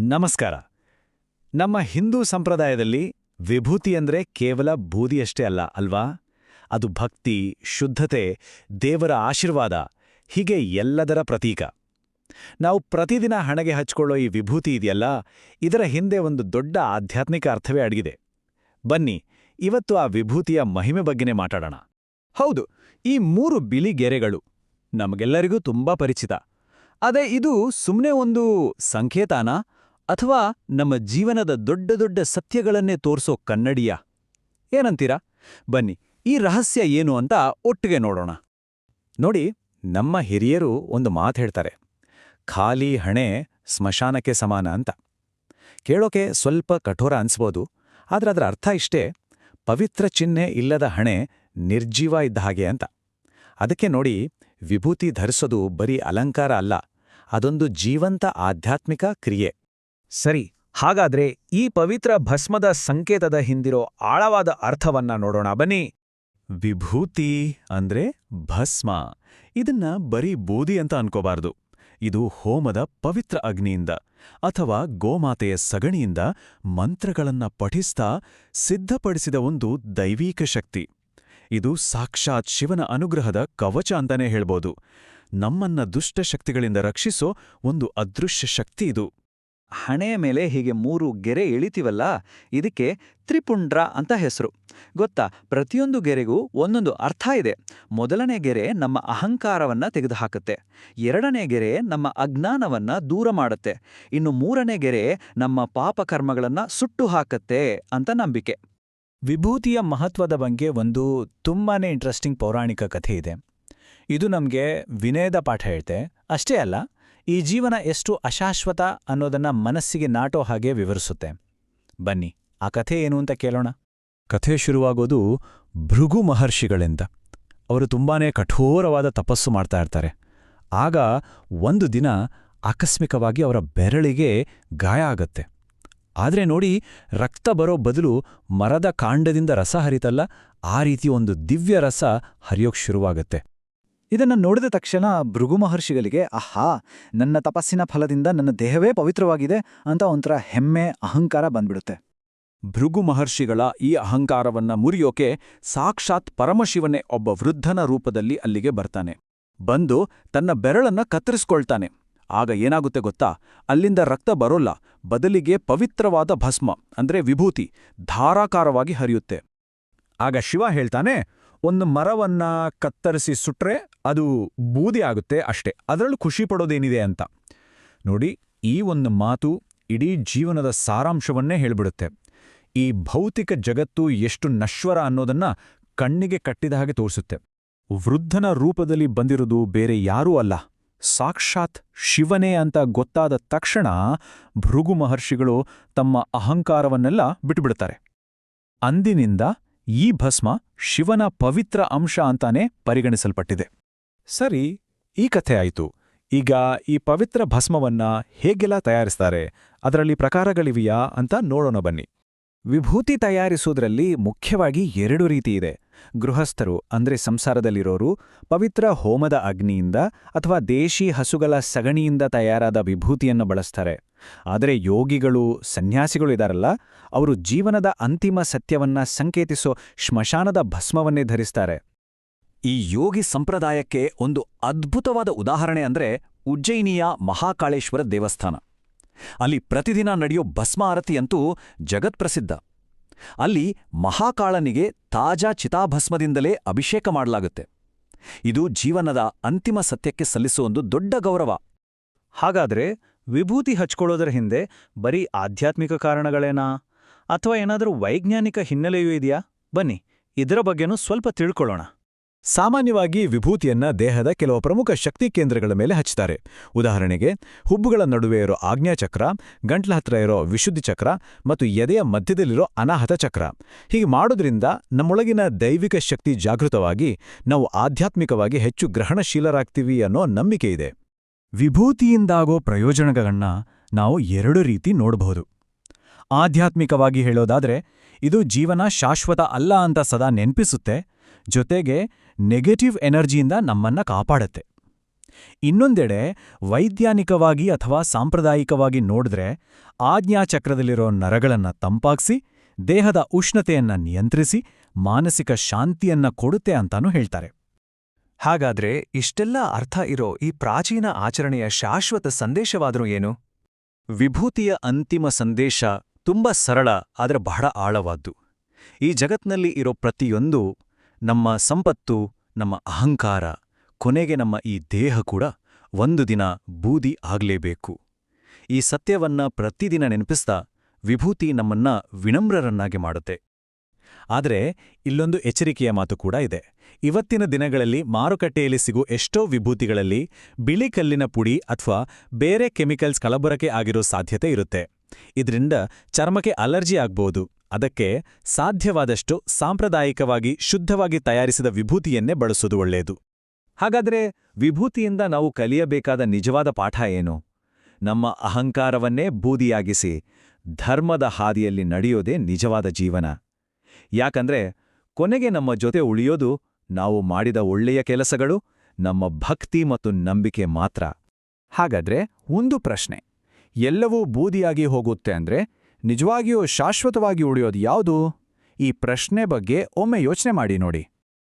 ನಮಸ್ಕಾರ. ನಮ್ಮ ಹಿಂದೂ ಸಂಪ್ರದಾಯದಲ್ಲಿ ವಿಭೂತಿ ಅಂದ್ರೆ ಕೇವಲ ಬೂದಿಯಷ್ಟೇ ಅಲ್ಲ ಅಲ್ವಾ? ಅದು ಭಕ್ತಿ, ಶುದ್ಧತೆ, ದೇವರ ಆಶೀರ್ವಾದ ಹೀಗೆ ಎಲ್ಲದರ ಪ್ರತೀಕ. ನಾವು ಪ್ರತಿದಿನ ಹಣೆಗೆ ಹಚ್ಕೊಳ್ಳೋ ಈ ವಿಭೂತಿ ಇದೆಯಲ್ಲ, ಇದರ ಹಿಂದೆ ಒಂದು ದೊಡ್ಡ ಆಧ್ಯಾತ್ಮಿಕ ಅರ್ಥವೇ ಅಡಗಿದೆ. ಬನ್ನಿ, ಇವತ್ತು ಆ ವಿಭೂತಿಯ ಮಹಿಮೆ ಬಗ್ಗೆನೇ ಮಾತಾಡೋಣ. ಹೌದು, ಈ 3 ಬಿಳಿ ಗೆರೆಗಳು ನಮಗೆಲ್ಲರಿಗೂ ತುಂಬಾ ಪರಿಚಿತ. ಅದೇ ಇದು ಸುಮ್ಮನೆ ಒಂದು ಸಂಕೇತನಾ ಅಥವಾ ನಮ್ಮ ಜೀವನದ ದೊಡ್ಡ ದೊಡ್ಡ ಸತ್ಯಗಳನ್ನೇ ತೋರಿಸೋ ಕನ್ನಡಿಯ? ಏನಂತೀರಾ? ಬನ್ನಿ, ಈ ರಹಸ್ಯ ಏನು ಅಂತ ಒಟ್ಟಿಗೆ ನೋಡೋಣ. ನೋಡಿ, ನಮ್ಮ ಹಿರಿಯರು ಒಂದು ಮಾತು ಹೇಳ್ತಾರೆ, ಖಾಲಿ ಹಣೆ ಸ್ಮಶಾನಕ್ಕೆ ಸಮಾನ ಅಂತ. ಕೇಳೋಕೆ ಸ್ವಲ್ಪ ಕಠೋರ ಅನ್ಸ್ಬೋದು, ಆದ್ರೆ ಅದರ ಅರ್ಥ ಇಷ್ಟೇ: ಪವಿತ್ರ ಚಿಹ್ನೆ ಇಲ್ಲದ ಹಣೆ ನಿರ್ಜೀವ ಇದ್ದ ಹಾಗೆ ಅಂತ. ಅದಕ್ಕೆ ನೋಡಿ, ವಿಭೂತಿ ಧರಿಸೋದು ಬರೀ ಅಲಂಕಾರ ಅಲ್ಲ, ಅದೊಂದು ಜೀವಂತ ಆಧ್ಯಾತ್ಮಿಕ ಕ್ರಿಯೆ. ಸರಿ, ಹಾಗಾದ್ರೆ ಈ ಪವಿತ್ರ ಭಸ್ಮದ ಸಂಕೇತದ ಹಿಂದಿರೋ ಆಳವಾದ ಅರ್ಥವನ್ನ ನೋಡೋಣ ಬನ್ನಿ. ವಿಭೂತಿ ಅಂದ್ರೆ ಭಸ್ಮ. ಇದನ್ನ ಬರೀ ಬೂದಿ ಅಂತ ಅನ್ಕೋಬಾರ್ದು. ಇದು ಹೋಮದ ಪವಿತ್ರ ಅಗ್ನಿಯಿಂದ ಅಥವಾ ಗೋಮಾತೆಯ ಸಗಣಿಯಿಂದ ಮಂತ್ರಗಳನ್ನ ಪಠಿಸ್ತಾ ಸಿದ್ಧಪಡಿಸಿದ ಒಂದು ದೈವೀಕ ಶಕ್ತಿ. ಇದು ಸಾಕ್ಷಾತ್ ಶಿವನ ಅನುಗ್ರಹದ ಕವಚ ಅಂತಾನೆ ಹೇಳ್ಬೋದು. ನಮ್ಮನ್ನ ದುಷ್ಟಶಕ್ತಿಗಳಿಂದ ರಕ್ಷಿಸೋ ಒಂದು ಅದೃಶ್ಯ ಶಕ್ತಿ ಇದು. ಹಣೆಯ ಮೇಲೆ ಹೀಗೆ 3 ಗೆರೆ ಎಳಿತೀವಲ್ಲ, ಇದಕ್ಕೆ ತ್ರಿಪುಂಡ್ರ ಅಂತ ಹೆಸರು. ಗೊತ್ತಾ, ಪ್ರತಿಯೊಂದು ಗೆರೆಗೂ ಒಂದೊಂದು ಅರ್ಥ ಇದೆ. ಮೊದಲನೇ ಗೆರೆ ನಮ್ಮ ಅಹಂಕಾರವನ್ನ ತೆಗೆದುಹಾಕುತ್ತೆ, 2ನೇ ಗೆರೆ ನಮ್ಮ ಅಜ್ಞಾನವನ್ನ ದೂರ ಮಾಡುತ್ತೆ, ಇನ್ನು 3ನೇ ಗೆರೆ ನಮ್ಮ ಪಾಪಕರ್ಮಗಳನ್ನ ಸುಟ್ಟು ಹಾಕತ್ತೆ ಅಂತ ನಂಬಿಕೆ. ವಿಭೂತಿಯ ಮಹತ್ವದ ಬಗ್ಗೆ ಒಂದು ತುಂಬಾನೇ ಇಂಟ್ರೆಸ್ಟಿಂಗ್ ಪೌರಾಣಿಕ ಕಥೆ ಇದೆ. ಇದು ನಮಗೆ ವಿನಯದ ಪಾಠ ಹೇಳ್ತೆ. ಅಷ್ಟೇ ಅಲ್ಲ, ಈ ಜೀವನ ಎಷ್ಟು ಅಶಾಶ್ವತ ಅನ್ನೋದನ್ನ ಮನಸ್ಸಿಗೆ ನಾಟೋ ಹಾಗೆ ವಿವರಿಸುತ್ತೆ. ಬನ್ನಿ, ಆ ಕಥೆ ಏನು ಅಂತ ಕೇಳೋಣ. ಕಥೆ ಶುರುವಾಗೋದು ಭೃಗು ಮಹರ್ಷಿಗಳಿಂದ. ಅವರು ತುಂಬಾನೇ ಕಠೋರವಾದ ತಪಸ್ಸು ಮಾಡ್ತಾ ಇರ್ತಾರೆ. ಆಗ ಒಂದು ದಿನ ಆಕಸ್ಮಿಕವಾಗಿ ಅವರ ಬೆರಳಿಗೆ ಗಾಯ ಆಗತ್ತೆ. ಆದ್ರೆ ನೋಡಿ, ರಕ್ತ ಬರೋ ಬದಲು ಮರದ ಕಾಂಡದಿಂದ ರಸ ಹರಿತಲ್ಲ, ಆ ರೀತಿ ಒಂದು ದಿವ್ಯ ರಸ ಹರಿಯೋಕ್ ಶುರುವಾಗತ್ತೆ. ಇದನ್ನು ನೋಡಿದ ತಕ್ಷಣ ಭೃಗು ಮಹರ್ಷಿಗಳಿಗೆ ಆಹಾ, ನನ್ನ ತಪಸ್ಸಿನ ಫಲದಿಂದ ನನ್ನ ದೇಹವೇ ಪವಿತ್ರವಾಗಿದೆ ಅಂತ ಒಂಥರ ಹೆಮ್ಮೆ, ಅಹಂಕಾರ ಬಂದ್ಬಿಡುತ್ತೆ. ಭೃಗು ಮಹರ್ಷಿಗಳ ಈ ಅಹಂಕಾರವನ್ನ ಮುರಿಯೋಕೆ ಸಾಕ್ಷಾತ್ ಪರಮಶಿವನೇ ಒಬ್ಬ ವೃದ್ಧನ ರೂಪದಲ್ಲಿ ಅಲ್ಲಿಗೆ ಬರ್ತಾನೆ. ಬಂದು ತನ್ನ ಬೆರಳನ್ನ ಕತ್ತರಿಸ್ಕೊಳ್ತಾನೆ. ಆಗ ಏನಾಗುತ್ತೆ ಗೊತ್ತಾ? ಅಲ್ಲಿಂದ ರಕ್ತ ಬರೋಲ್ಲ, ಬದಲಿಗೆ ಪವಿತ್ರವಾದ ಭಸ್ಮ ಅಂದ್ರೆ ವಿಭೂತಿ ಧಾರಾಕಾರವಾಗಿ ಹರಿಯುತ್ತೆ. ಆಗ ಶಿವ ಹೇಳ್ತಾನೆ, ಒಂದು ಮರವನ್ನ ಕತ್ತರಿಸಿ ಸುಟ್ರೆ ಅದು ಬೂದಿ ಆಗುತ್ತೆ ಅಷ್ಟೇ, ಅದರಲ್ಲೂ ಖುಷಿ ಪಡೋದೇನಿದೆ ಅಂತ. ನೋಡಿ, ಈ ಒಂದು ಮಾತು ಇಡೀ ಜೀವನದ ಸಾರಾಂಶವನ್ನೇ ಹೇಳ್ಬಿಡುತ್ತೆ. ಈ ಭೌತಿಕ ಜಗತ್ತು ಎಷ್ಟು ನಶ್ವರ ಅನ್ನೋದನ್ನ ಕಣ್ಣಿಗೆ ಕಟ್ಟಿದ ಹಾಗೆ ತೋರಿಸುತ್ತೆ. ವೃದ್ಧನ ರೂಪದಲ್ಲಿ ಬಂದಿರೋದು ಬೇರೆ ಯಾರೂ ಅಲ್ಲ, ಸಾಕ್ಷಾತ್ ಶಿವನೇ ಅಂತ ಗೊತ್ತಾದ ತಕ್ಷಣ ಭೃಗು ಮಹರ್ಷಿಗಳು ತಮ್ಮ ಅಹಂಕಾರವನ್ನೆಲ್ಲ ಬಿಟ್ಟುಬಿಡ್ತಾರೆ. ಅಂದಿನಿಂದ ಈ ಭಸ್ಮ ಶಿವನ ಪವಿತ್ರ ಅಂಶ ಅಂತಾನೆ ಪರಿಗಣಿಸಲ್ಪಟ್ಟಿದೆ. ಸರಿ, ಈ ಕಥೆ ಆಯಿತು. ಈಗ ಈ ಪವಿತ್ರ ಭಸ್ಮವನ್ನ ಹೇಗೆಲ್ಲ ತಯಾರಿಸ್ತಾರೆ, ಅದರಲ್ಲಿ ಪ್ರಕಾರಗಳಿವೆಯಾ ಅಂತ ನೋಡೋಣ ಬನ್ನಿ. ವಿಭೂತಿ ತಯಾರಿಸೋದ್ರಲ್ಲಿ ಮುಖ್ಯವಾಗಿ 2 ರೀತಿ ಇದೆ. ಗೃಹಸ್ಥರು ಅಂದ್ರೆ ಸಂಸಾರದಲ್ಲಿರೋರು ಪವಿತ್ರ ಹೋಮದ ಅಗ್ನಿಯಿಂದ ಅಥವಾ ದೇಶಿ ಹಸುಗಳ ಸಗಣಿಯಿಂದ ತಯಾರಾದ ವಿಭೂತಿಯನ್ನು ಬಳಸ್ತಾರೆ. ಆದರೆ ಯೋಗಿಗಳು, ಸನ್ಯಾಸಿಗಳು ಇದಾರಲ್ಲ, ಅವರು ಜೀವನದ ಅಂತಿಮ ಸತ್ಯವನ್ನ ಸಂಕೇತಿಸೋ ಶ್ಮಶಾನದ ಭಸ್ಮವನ್ನೇ ಧರಿಸ್ತಾರೆ. ಈ ಯೋಗಿ ಸಂಪ್ರದಾಯಕ್ಕೆ ಒಂದು ಅದ್ಭುತವಾದ ಉದಾಹರಣೆ ಅಂದ್ರೆ ಉಜ್ಜಯಿನಿಯ ಮಹಾಕಾಳೇಶ್ವರ ದೇವಸ್ಥಾನ. ಅಲ್ಲಿ ಪ್ರತಿದಿನ ನಡೆಯೋ ಭಸ್ಮ ಆರತಿಯಂತೂ ಜಗತ್ಪ್ರಸಿದ್ಧ. ಅಲ್ಲಿ ಮಹಾಕಾಳನಿಗೆ ತಾಜಾ ಚಿತಾಭಸ್ಮದಿಂದಲೇ ಅಭಿಷೇಕ ಮಾಡಲಾಗುತ್ತೆ. ಇದು ಜೀವನದ ಅಂತಿಮ ಸತ್ಯಕ್ಕೆ ಸಲ್ಲಿಸೋ ಒಂದು ದೊಡ್ಡ ಗೌರವ. ಹಾಗಾದ್ರೆ ವಿಭೂತಿ ಹಚ್ಕೊಳ್ಳೋದರ ಹಿಂದೆ ಬರೀ ಆಧ್ಯಾತ್ಮಿಕ ಕಾರಣಗಳೇನಾ ಅಥವಾ ಏನಾದರೂ ವೈಜ್ಞಾನಿಕ ಹಿನ್ನೆಲೆಯೂ ಇದೆಯಾ? ಬನ್ನಿ, ಇದರ ಬಗ್ಗೆನೂ ಸ್ವಲ್ಪ ತಿಳ್ಕೊಳ್ಳೋಣ. ಸಾಮಾನ್ಯವಾಗಿ ವಿಭೂತಿಯನ್ನ ದೇಹದ ಕೆಲವು ಪ್ರಮುಖ ಶಕ್ತಿ ಕೇಂದ್ರಗಳ ಮೇಲೆ ಹಚ್ತಾರೆ. ಉದಾಹರಣೆಗೆ, ಹುಬ್ಬುಗಳ ನಡುವೆ ಇರೋ ಆಜ್ಞಾಚಕ್ರ, ಗಂಟ್ಲ ಹತ್ರ ಇರೋ ವಿಶುದ್ಧಿ ಚಕ್ರ ಮತ್ತು ಎದೆಯ ಮಧ್ಯದಲ್ಲಿರೋ ಅನಾಹತ ಚಕ್ರ. ಹೀಗೆ ಮಾಡೋದ್ರಿಂದ ನಮ್ಮೊಳಗಿನ ದೈವಿಕ ಶಕ್ತಿ ಜಾಗೃತವಾಗಿ ನಾವು ಆಧ್ಯಾತ್ಮಿಕವಾಗಿ ಹೆಚ್ಚು ಗ್ರಹಣಶೀಲರಾಗ್ತೀವಿ ಅನ್ನೋ ನಂಬಿಕೆ ಇದೆ. ವಿಭೂತಿಯಿಂದಾಗೋ ಪ್ರಯೋಜನಗಳನ್ನ ನಾವು 2 ರೀತಿ ನೋಡಬಹುದು. ಆಧ್ಯಾತ್ಮಿಕವಾಗಿ ಹೇಳೋದಾದ್ರೆ, ಇದು ಜೀವನ ಶಾಶ್ವತ ಅಲ್ಲ ಅಂತ ಸದಾ ನೆನ್ಪಿಸುತ್ತೆ, ಜೊತೆಗೆ ನೆಗೆಟಿವ್ ಎನರ್ಜಿಯಿಂದ ನಮ್ಮನ್ನ ಕಾಪಾಡುತ್ತೆ. ಇನ್ನೊಂದೆಡೆ ವೈಜ್ಞಾನಿಕವಾಗಿ ಅಥವಾ ಸಾಂಪ್ರದಾಯಿಕವಾಗಿ ನೋಡಿದ್ರೆ ಆಜ್ಞಾಚಕ್ರದಲ್ಲಿರೋ ನರಗಳನ್ನ ತಂಪಾಗ್ಸಿ ದೇಹದ ಉಷ್ಣತೆಯನ್ನ ನಿಯಂತ್ರಿಸಿ ಮಾನಸಿಕ ಶಾಂತಿಯನ್ನ ಕೊಡುತ್ತೆ ಅಂತಾನೂ ಹೇಳ್ತಾರೆ. ಹಾಗಾದ್ರೆ ಇಷ್ಟೆಲ್ಲ ಅರ್ಥ ಇರೋ ಈ ಪ್ರಾಚೀನ ಆಚರಣೆಯ ಶಾಶ್ವತ ಸಂದೇಶವಾದ್ರೂ ಏನು? ವಿಭೂತಿಯ ಅಂತಿಮ ಸಂದೇಶ ತುಂಬಾ ಸರಳ ಆದರೆ ಬಹಳ ಆಳವಾದ್ದು. ಈ ಜಗತ್ನಲ್ಲಿ ಇರೋ ಪ್ರತಿಯೊಂದು, ನಮ್ಮ ಸಂಪತ್ತು, ನಮ್ಮ ಅಹಂಕಾರ, ಕೊನೆಗೆ ನಮ್ಮ ಈ ದೇಹ ಕೂಡ ಒಂದು ದಿನ ಬೂದಿ ಆಗ್ಲೇಬೇಕು. ಈ ಸತ್ಯವನ್ನ ಪ್ರತಿದಿನ ನೆನಪಿಸ್ತಾ ವಿಭೂತಿ ನಮ್ಮನ್ನ ವಿನಮ್ರರನ್ನಾಗಿ ಮಾಡುತ್ತೆ. ಆದರೆ ಇಲ್ಲೊಂದು ಎಚ್ಚರಿಕೆಯ ಮಾತು ಕೂಡ ಇದೆ. ಇವತ್ತಿನ ದಿನಗಳಲ್ಲಿ ಮಾರುಕಟ್ಟೆಯಲ್ಲಿ ಸಿಗೋ ಎಷ್ಟೋ ವಿಭೂತಿಗಳಲ್ಲಿ ಬಿಳಿ ಕಲ್ಲಿನ ಪುಡಿ ಅಥವಾ ಬೇರೆ ಕೆಮಿಕಲ್ಸ್ ಕಲಬೆರಕೆ ಆಗಿರೋ ಸಾಧ್ಯತೆ ಇರುತ್ತೆ. ಇದರಿಂದ ಚರ್ಮಕ್ಕೆ ಅಲರ್ಜಿ ಆಗ್ಬೋದು. ಅದಕ್ಕೆ ಸಾಧ್ಯವಾದಷ್ಟು ಸಾಂಪ್ರದಾಯಿಕವಾಗಿ ಶುದ್ಧವಾಗಿ ತಯಾರಿಸಿದ ವಿಭೂತಿಯನ್ನೇ ಬಳಸೋದು ಒಳ್ಳೆಯದು. ಹಾಗಾದ್ರೆ ವಿಭೂತಿಯಿಂದ ನಾವು ಕಲಿಯಬೇಕಾದ ನಿಜವಾದ ಪಾಠ ಏನು? ನಮ್ಮ ಅಹಂಕಾರವನ್ನೇ ಬೂದಿಯಾಗಿಸಿ ಧರ್ಮದ ಹಾದಿಯಲ್ಲಿ ನಡೆಯೋದೇ ನಿಜವಾದ ಜೀವನ. ಯಾಕಂದ್ರೆ ಕೊನೆಗೆ ನಮ್ಮ ಜೊತೆ ಉಳಿಯೋದು ನಾವು ಮಾಡಿದ ಒಳ್ಳೆಯ ಕೆಲಸಗಳು, ನಮ್ಮ ಭಕ್ತಿ ಮತ್ತು ನಂಬಿಕೆ ಮಾತ್ರ. ಹಾಗಾದ್ರೆ ಒಂದು ಪ್ರಶ್ನೆ, ಎಲ್ಲವೂ ಬೂದಿಯಾಗಿ ಹೋಗುತ್ತೆ ಅಂದ್ರೆ ನಿಜವಾಗಿಯೂ ಶಾಶ್ವತವಾಗಿ ಉಳಿಯೋದು ಯಾವುದು? ಈ ಪ್ರಶ್ನೆ ಬಗ್ಗೆ ಒಮ್ಮೆ ಯೋಚನೆ ಮಾಡಿ ನೋಡಿ.